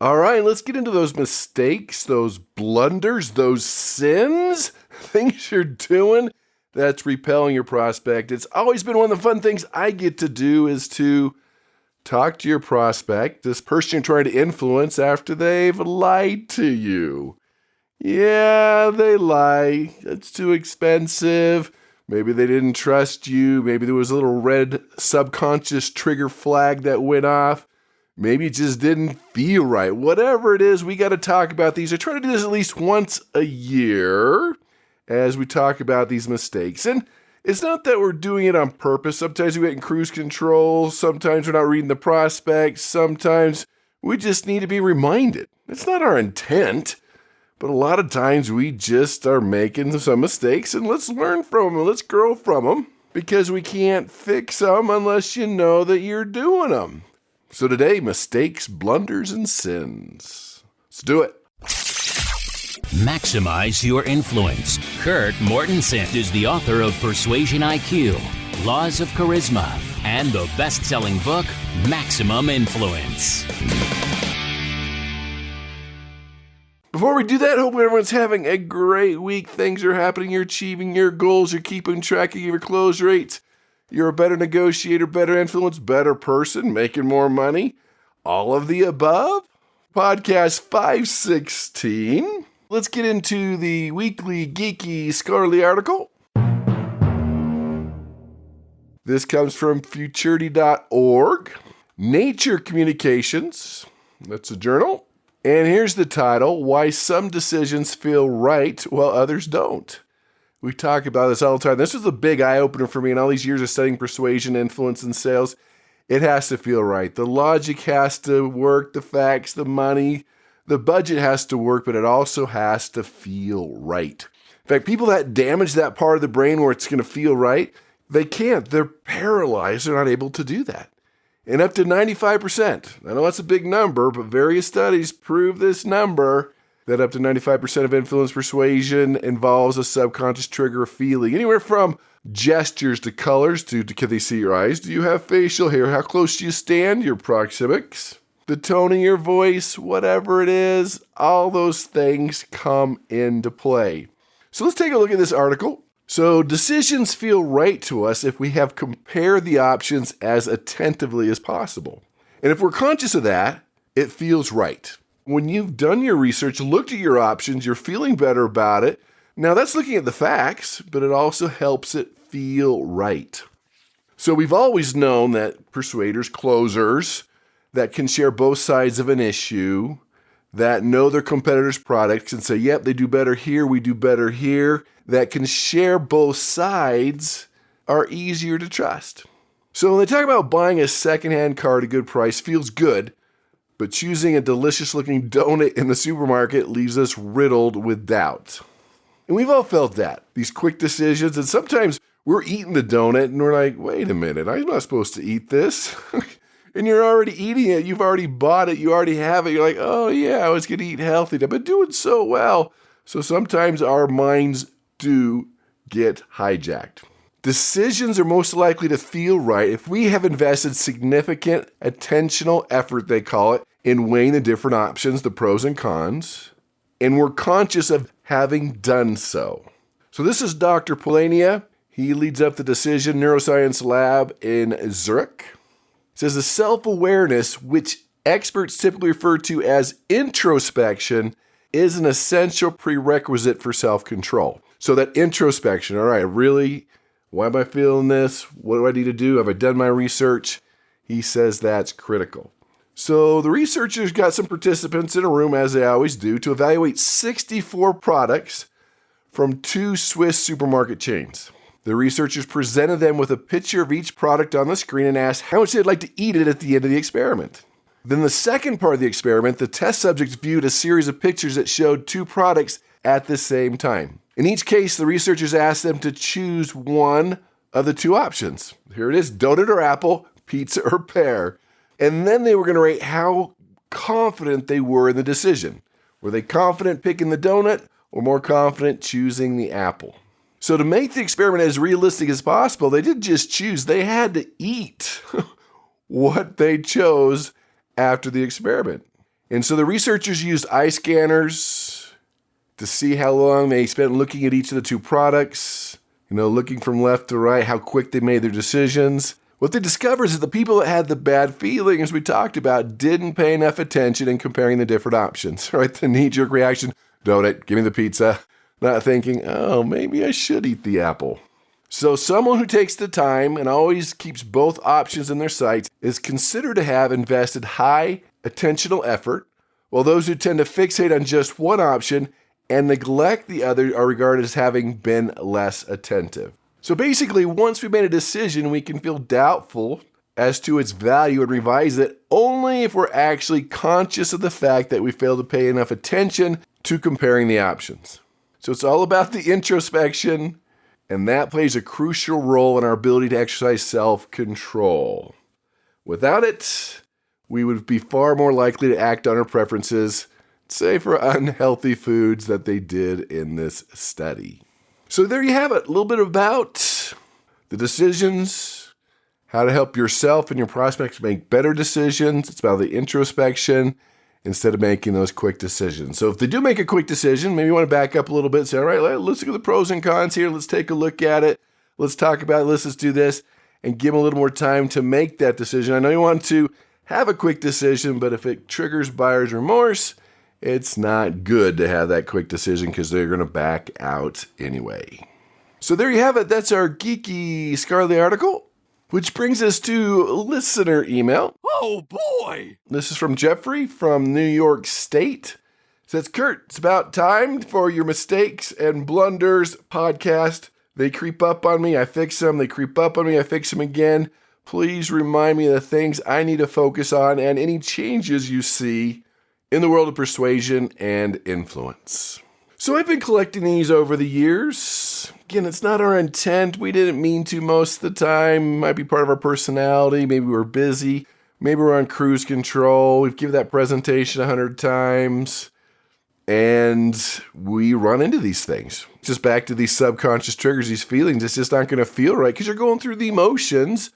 All right, let's get into those mistakes, those blunders, those sins, things you're doing that's repelling your prospect. It's always been one of the fun things I get to do is to talk to your prospect, this person you're trying to influence after they've lied to you. Yeah, they lie. It's too expensive. Maybe they didn't trust you. Maybe there was a little red subconscious trigger flag that went off. Maybe it just didn't feel right. Whatever it is, we got to talk about these. I try to do this at least once a year as we talk about these mistakes. And it's not that we're doing it on purpose. Sometimes we get in cruise control. Sometimes we're not reading the prospects. Sometimes we just need to be reminded. It's not our intent. But a lot of times we just are making some mistakes, and let's learn from them. Let's grow from them, because we can't fix them unless you know that you're doing them. So today, mistakes, blunders, and sins. Let's do it. Maximize your influence. Kurt Mortensen is the author of Persuasion IQ, Laws of Charisma, and the best-selling book, Maximum Influence. Before we do that, hope everyone's having a great week. Things are happening. You're achieving your goals. You're keeping track of your close rates. You're a better negotiator, better influence, better person, making more money. All of the above. Podcast 516. Let's get into the weekly geeky scholarly article. This comes from futurity.org. Nature Communications. That's a journal. And here's the title, Why Some Decisions Feel Right While Others Don't. We talk about this all the time. This was a big eye-opener for me in all these years of studying persuasion, influence, and sales. It has to feel right. The logic has to work, the facts, the money, the budget has to work, but it also has to feel right. In fact, people that damage that part of the brain where it's going to feel right, they can't. They're paralyzed. They're not able to do that. And up to 95%. I know that's a big number, but various studies prove this number, that up to 95% of influence persuasion involves a subconscious trigger of feeling. Anywhere from gestures to colors to can they see your eyes? Do you have facial hair? How close do you stand? Your proxemics, the tone of your voice, whatever it is, all those things come into play. So let's take a look at this article. So decisions feel right to us if we have compared the options as attentively as possible. And if we're conscious of that, it feels right. When you've done your research, looked at your options, you're feeling better about it. Now that's looking at the facts, but it also helps it feel right. So we've always known that persuaders, closers, that can share both sides of an issue, that know their competitors' products and say, yep, they do better here, we do better here, that can share both sides are easier to trust. So when they talk about buying a secondhand car at a good price feels good, but choosing a delicious-looking donut in the supermarket leaves us riddled with doubt. And we've all felt that, these quick decisions, and sometimes we're eating the donut and we're like, wait a minute, I'm not supposed to eat this. And you're already eating it, you've already bought it, you already have it, you're like, oh yeah, I was going to eat healthy. I've been doing so well. So sometimes our minds do get hijacked. Decisions are most likely to feel right if we have invested significant attentional effort, they call it, in weighing the different options, the pros and cons, and we're conscious of having done so. So this is Dr. Polania. He leads up the Decision Neuroscience Lab in Zurich. It says the self-awareness, which experts typically refer to as introspection, is an essential prerequisite for self-control. So that introspection, all right, really, why am I feeling this? What do I need to do? Have I done my research? He says that's critical. So the researchers got some participants in a room, as they always do, to evaluate 64 products from 2 Swiss supermarket chains. The researchers presented them with a picture of each product on the screen and asked how much they'd like to eat it at the end of the experiment. Then the second part of the experiment, the test subjects viewed a series of pictures that showed 2 products at the same time. In each case, the researchers asked them to choose one of the 2 options. Here it is, donut or apple, pizza or pear. And then they were going to rate how confident they were in the decision. Were they confident picking the donut or more confident choosing the apple? So to make the experiment as realistic as possible, they didn't just choose, they had to eat what they chose after the experiment. And so the researchers used eye scanners to see how long they spent looking at each of the two products, looking from left to right, how quick they made their decisions. What they discovered is that the people that had the bad feeling, as we talked about, didn't pay enough attention in comparing the different options, right? The knee-jerk reaction, donut, give me the pizza, not thinking, oh, maybe I should eat the apple. So someone who takes the time and always keeps both options in their sights is considered to have invested high attentional effort, while those who tend to fixate on just one option and neglect the other are regarded as having been less attentive. So basically, once we made a decision, we can feel doubtful as to its value and revise it only if we're actually conscious of the fact that we failed to pay enough attention to comparing the options. So it's all about the introspection, and that plays a crucial role in our ability to exercise self-control. Without it, we would be far more likely to act on our preferences, say for unhealthy foods that they did in this study. So there you have it, a little bit about the decisions, how to help yourself and your prospects make better decisions. It's about the introspection instead of making those quick decisions. So if they do make a quick decision, maybe you want to back up a little bit and say, all right, let's look at the pros and cons here. Let's take a look at it. Let's talk about it. Let's do this and give them a little more time to make that decision. I know you want to have a quick decision, but if it triggers buyer's remorse, it's not good to have that quick decision because they're going to back out anyway. So there you have it. That's our geeky Scarlet article, which brings us to listener email. Oh boy! This is from Jeffrey from New York State. It says, Kurt, it's about time for your mistakes and blunders podcast. They creep up on me, I fix them. They creep up on me, I fix them again. Please remind me of the things I need to focus on and any changes you see in the world of persuasion and influence. So I've been collecting these over the years. Again, it's not our intent. We didn't mean to most of the time. Might be part of our personality. Maybe we're busy. Maybe we're on cruise control. We've given that presentation 100 times. And we run into these things. Just back to these subconscious triggers, these feelings. It's just not going to feel right because you're going through the emotions,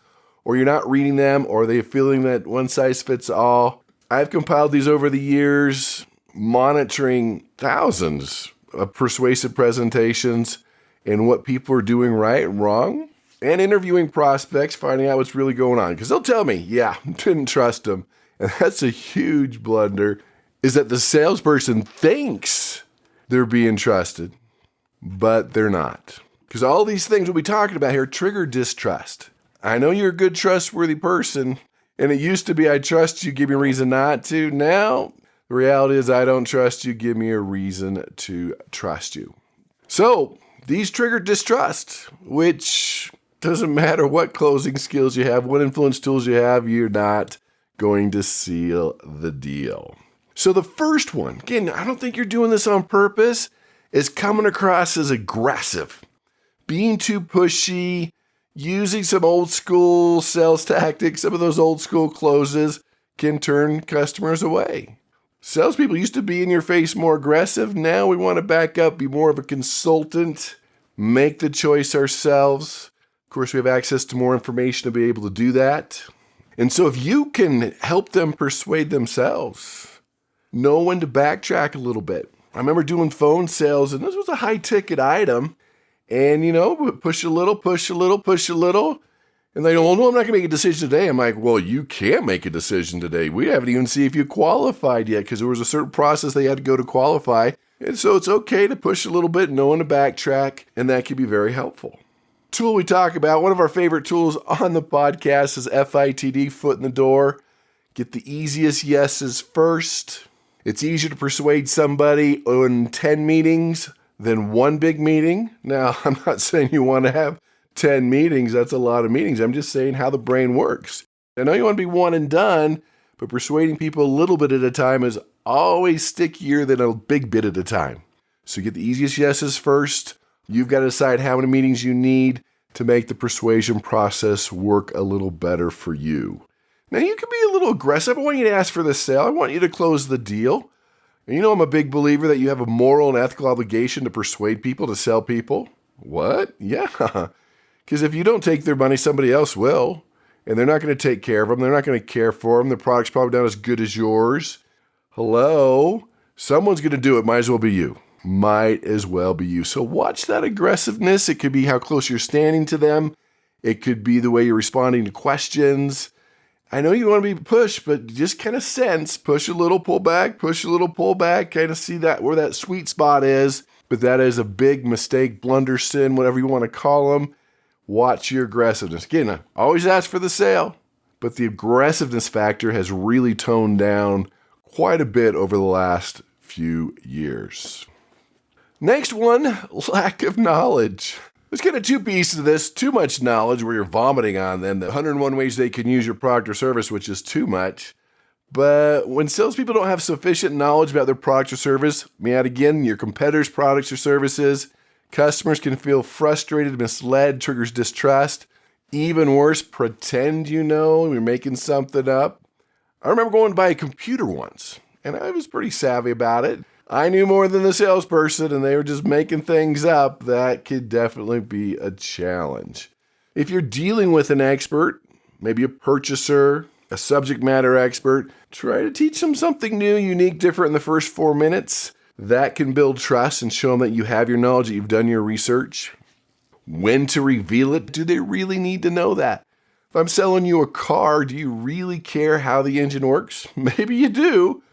or you're not reading them, or they're feeling that one size fits all. I've compiled these over the years, monitoring thousands of persuasive presentations and what people are doing right and wrong, and interviewing prospects, finding out what's really going on. Because they'll tell me, yeah, didn't trust them. And that's a huge blunder, is that the salesperson thinks they're being trusted, but they're not. Because all these things we'll be talking about here trigger distrust. I know you're a good, trustworthy person, and it used to be I trust you, give me a reason not to. Now, the reality is I don't trust you, give me a reason to trust you. So, these trigger distrust, which doesn't matter what closing skills you have, what influence tools you have, you're not going to seal the deal. So the first one, again, I don't think you're doing this on purpose, is coming across as aggressive, being too pushy, using some old school sales tactics. Some of those old school closes can turn customers away. Salespeople used to be in your face, more aggressive. Now we want to back up, be more of a consultant, make the choice ourselves. Of course, we have access to more information to be able to do that. And so if you can help them persuade themselves, know when to backtrack a little bit. I remember doing phone sales, and this was a high-ticket item. And, push a little, push a little, push a little. And they go, well, no, I'm not going to make a decision today. I'm like, well, you can't make a decision today. We haven't even seen if you qualified yet because there was a certain process they had to go to qualify. And so it's okay to push a little bit, know when to backtrack, and that can be very helpful. Tool we talk about, one of our favorite tools on the podcast is FITD, foot in the door. Get the easiest yeses first. It's easier to persuade somebody in 10 meetings than one big meeting. Now, I'm not saying you want to have 10 meetings. That's a lot of meetings. I'm just saying how the brain works. I know you want to be one and done, but persuading people a little bit at a time is always stickier than a big bit at a time. So get the easiest yeses first. You've got to decide how many meetings you need to make the persuasion process work a little better for you. Now, you can be a little aggressive. I want you to ask for the sale. I want you to close the deal. And I'm a big believer that you have a moral and ethical obligation to persuade people, to sell people. What? Yeah. Because if you don't take their money, somebody else will. And they're not going to take care of them. They're not going to care for them. The product's probably not as good as yours. Hello? Someone's going to do it. Might as well be you. Might as well be you. So watch that aggressiveness. It could be how close you're standing to them. It could be the way you're responding to questions. I know you want to be pushed, but just kind of sense, push a little, pull back, push a little, pull back, kind of see that where that sweet spot is. But that is a big mistake, blunder, sin, whatever you want to call them. Watch your aggressiveness. Again, I always ask for the sale, but the aggressiveness factor has really toned down quite a bit over the last few years. Next one, lack of knowledge. There's kind of two pieces of this. Too much knowledge where you're vomiting on them. The 101 ways they can use your product or service, which is too much. But when salespeople don't have sufficient knowledge about their product or service, add again, your competitors' products or services, customers can feel frustrated, misled, triggers distrust. Even worse, pretend you know, you're making something up. I remember going to buy a computer once, and I was pretty savvy about it. I knew more than the salesperson, and they were just making things up. That could definitely be a challenge. If you're dealing with an expert, maybe a purchaser, a subject matter expert, try to teach them something new, unique, different in the first 4 minutes. That can build trust and show them that you have your knowledge, that you've done your research. When to reveal it? Do they really need to know that? If I'm selling you a car, do you really care how the engine works? Maybe you do.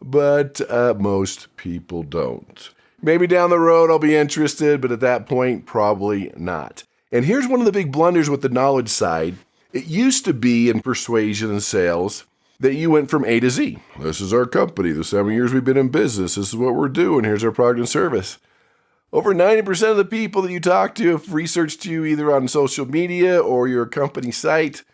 But most people don't. Maybe down the road I'll be interested, but at that point, probably not. And here's one of the big blunders with the knowledge side. It used to be in persuasion and sales that you went from A to Z. This is our company. The 7 years we've been in business. This is what we're doing. Here's our product and service. Over 90% of the people that you talk to have researched you either on social media or your company site.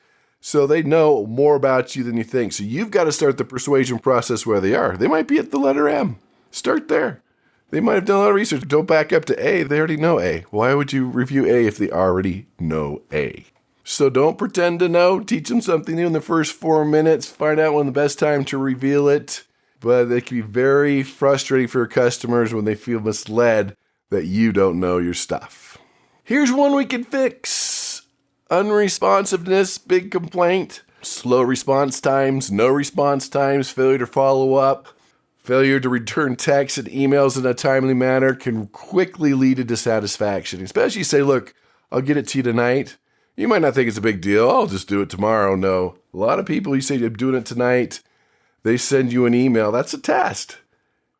So they know more about you than you think. So you've got to start the persuasion process where they are. They might be at the letter M. Start there. They might have done a lot of research. Don't back up to A. They already know A. Why would you review A if they already know A? So don't pretend to know. Teach them something new in the first 4 minutes. Find out when the best time to reveal it. But it can be very frustrating for your customers when they feel misled that you don't know your stuff. Here's one we can fix. Unresponsiveness, big complaint. Slow response times, no response times, failure to follow up, failure to return texts and emails in a timely manner can quickly lead to dissatisfaction. Especially say, look, I'll get it to you tonight. You might not think it's a big deal. I'll just do it tomorrow. No. A lot of people, you say you're doing it tonight, they send you an email. That's a test.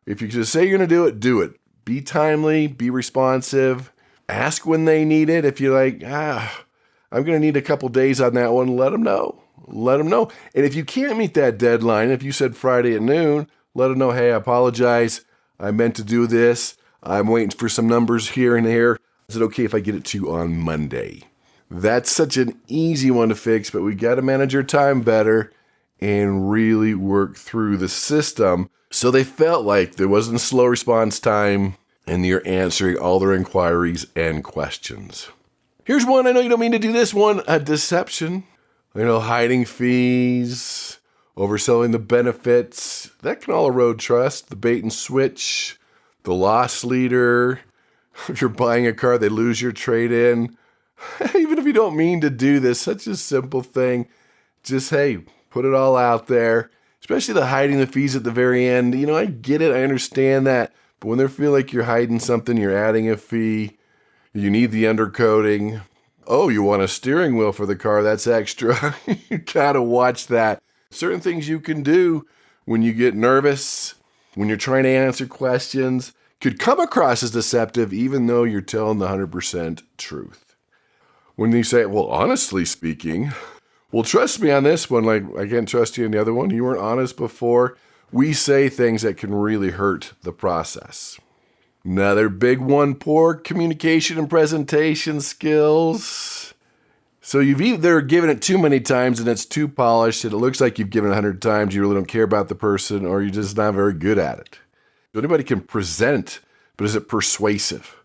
If you just say you're going to do it, do it. Be timely, be responsive. Ask when they need it. If you're like, I'm going to need a couple days on that one, let them know. Let them know. And if you can't meet that deadline, if you said Friday at noon, let them know, hey, I apologize. I meant to do this. I'm waiting for some numbers here and there. Is it okay if I get it to you on Monday? That's such an easy one to fix, but we got to manage our time better and really work through the system so they felt like there wasn't slow response time and you're answering all their inquiries and questions. Here's one, I know you don't mean to do this one, a deception. Hiding fees, overselling the benefits. That can all erode trust. The bait and switch, the loss leader. If you're buying a car, they lose your trade-in. Even if you don't mean to do this, such a simple thing. Just, hey, put it all out there. Especially the hiding the fees at the very end. I get it, I understand that. But when they feel like you're hiding something, you're adding a fee. You need the undercoating. Oh, you want a steering wheel for the car? That's extra. You gotta watch that. Certain things you can do when you get nervous, when you're trying to answer questions, could come across as deceptive even though you're telling the 100% truth. When you say, well, honestly speaking, well, trust me on this one, like I can't trust you on the other one. You weren't honest before. We say things that can really hurt the process. Another big one, poor communication and presentation skills. So you've either given it too many times and it's too polished and it looks like you've given it 100 times, you really don't care about the person, or you're just not very good at it. Anybody can present, but is it persuasive?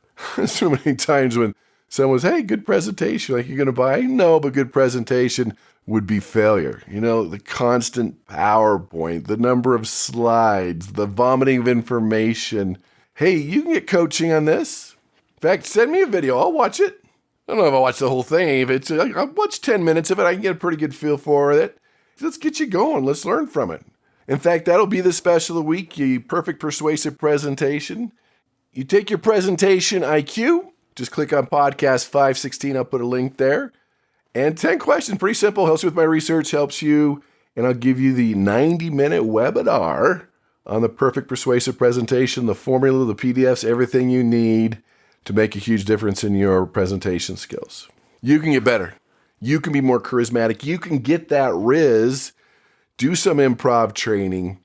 So many times when someone says, hey, good presentation, like you're going to buy? No, but good presentation would be failure. The constant PowerPoint, the number of slides, the vomiting of information. Hey, you can get coaching on this. In fact, send me a video. I'll watch it. I don't know if I'll watch the whole thing. If it's, I'll watch 10 minutes of it. I can get a pretty good feel for it. Let's get you going. Let's learn from it. In fact, that'll be the special of the week, the perfect persuasive presentation. You take your presentation IQ, just click on podcast 516. I'll put a link there. And 10 questions, pretty simple, helps you with my research, helps you. And I'll give you the 90-minute webinar on the perfect persuasive presentation, the formula, the PDFs, everything you need to make a huge difference in your presentation skills. You can get better. You can be more charismatic. You can get that Riz, do some improv training,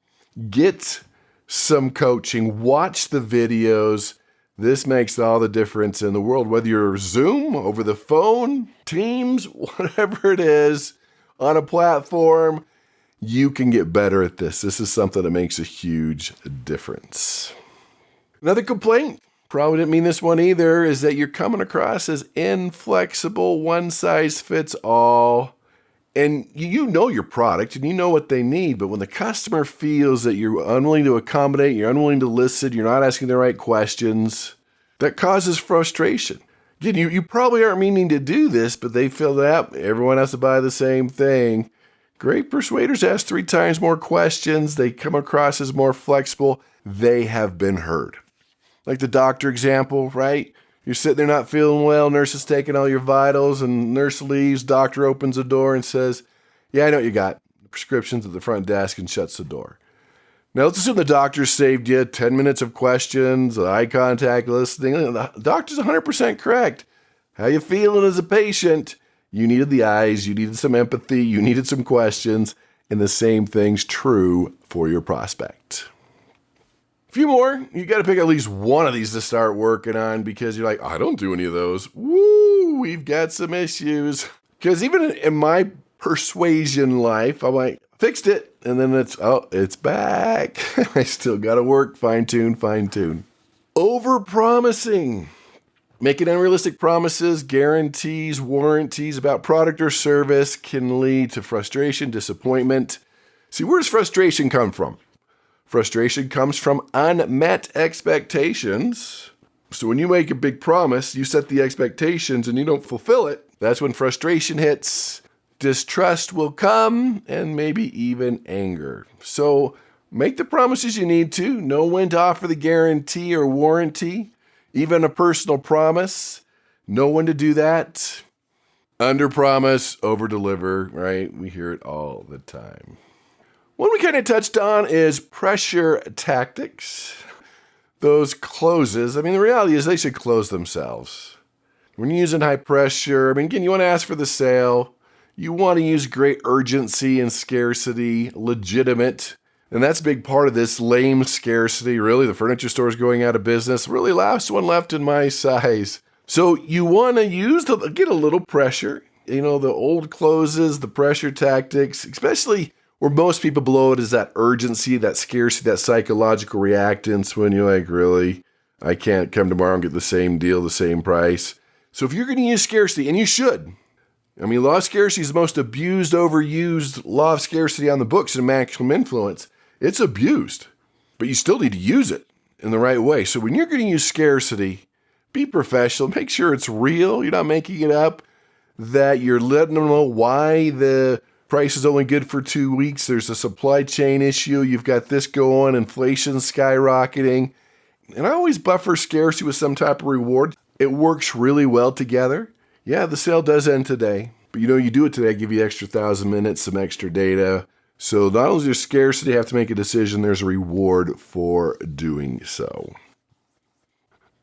get some coaching, watch the videos. This makes all the difference in the world, whether you're Zoom, over the phone, Teams, whatever it is, on a platform, you can get better at this. This is something that makes a huge difference. Another complaint, probably didn't mean this one either, is that you're coming across as inflexible, one size fits all. And you know your product and you know what they need, but when the customer feels that you're unwilling to accommodate, you're unwilling to listen, you're not asking the right questions, that causes frustration. Again, you probably aren't meaning to do this, but they feel that everyone has to buy the same thing. Great persuaders ask 3 times more questions. They come across as more flexible. They have been heard. Like the doctor example, right? You're sitting there not feeling well, nurse is taking all your vitals, and nurse leaves, doctor opens the door and says, yeah, I know what you got. The prescription's at the front desk, and shuts the door. Now, let's assume the doctor saved you 10 minutes of questions, eye contact, listening. The doctor's 100% correct. How you feeling as a patient? You needed the eyes, you needed some empathy, you needed some questions, and the same thing's true for your prospect. A few more. You got to pick at least one of these to start working on because you're like, I don't do any of those. Woo, we've got some issues. Because even in my persuasion life, I'm like, fixed it. And then it's back. I still got to work, fine tune. Over-promising. Making unrealistic promises, guarantees, warranties about product or service can lead to frustration, disappointment. See, where does frustration come from? Frustration comes from unmet expectations. So when you make a big promise, you set the expectations and you don't fulfill it. That's when frustration hits. Distrust will come and maybe even anger. So make the promises you need to. Know when to offer the guarantee or warranty. Even a personal promise, know when to do that. Under promise, over deliver, right? We hear it all the time. One we kind of touched on is pressure tactics. Those closes, the reality is they should close themselves. When you're using high pressure, again, you want to ask for the sale. You want to use great urgency and scarcity, legitimate. And that's a big part of this lame scarcity. Really, the furniture store is going out of business. Really, last one left in my size. So you want to get a little pressure. The old closes, the pressure tactics, especially where most people blow it is that urgency, that scarcity, that psychological reactance when you're like, really, I can't come tomorrow and get the same deal, the same price. So if you're going to use scarcity, and you should, law of scarcity is the most abused, overused law of scarcity on the books in maximum influence. It's abused, but you still need to use it in the right way. So when you're going to use scarcity, be professional. Make sure it's real. You're not making it up. That you're letting them know why the price is only good for 2 weeks. There's a supply chain issue. You've got this going, inflation skyrocketing. And I always buffer scarcity with some type of reward. It works really well together. Yeah, the sale does end today. But you do it today, I give you extra 1,000 minutes, some extra data. So not only is there scarcity, you have to make a decision, there's a reward for doing so.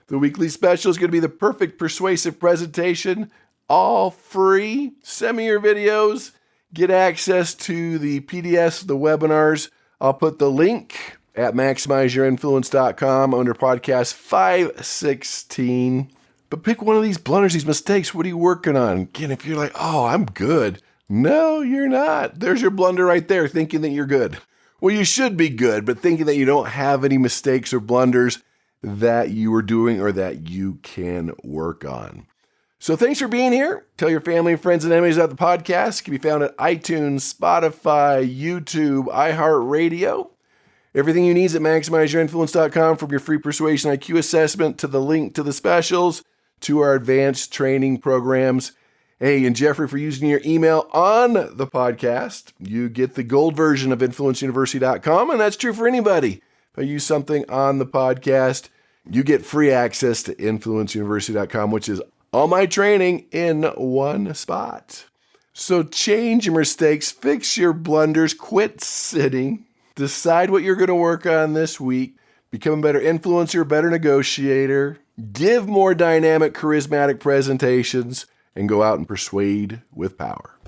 The weekly special is going to be the perfect persuasive presentation, all free. Send me your videos, get access to the PDFs, the webinars. I'll put the link at maximizeyourinfluence.com under podcast 516. But pick one of these blunders, these mistakes. What are you working on? Again, if you're like, oh, I'm good. No, you're not. There's your blunder right there, thinking that you're good. Well, you should be good, but thinking that you don't have any mistakes or blunders that you are doing or that you can work on. So thanks for being here. Tell your family, friends, and enemies about the podcast. It can be found at iTunes, Spotify, YouTube, iHeartRadio. Everything you need is at maximizeyourinfluence.com, from your free Persuasion IQ assessment to the link to the specials to our advanced training programs. Hey, and Jeffrey, for using your email on the podcast, you get the gold version of influenceuniversity.com, and that's true for anybody. If I use something on the podcast, you get free access to influenceuniversity.com, which is all my training in one spot. So change your mistakes, fix your blunders, quit sitting, decide what you're going to work on this week, become a better influencer, better negotiator, give more dynamic, charismatic presentations, and go out and persuade with power.